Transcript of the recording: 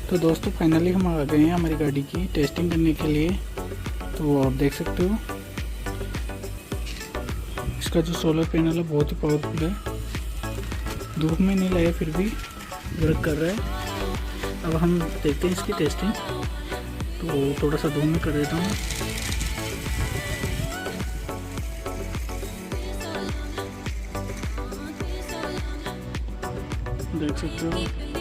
तो दोस्तों फाइनली हम आ गए हैं हमारी गाड़ी की टेस्टिंग करने के लिए। तो आप देख सकते हो इसका जो सोलर पैनल है बहुत ही पावरफुल है। धूप में नहीं लाया फिर भी वर्क कर रहा है। अब हम देखते हैं इसकी टेस्टिंग। तो थोड़ा सा धूप में कर देता हूँ। देख सकते हो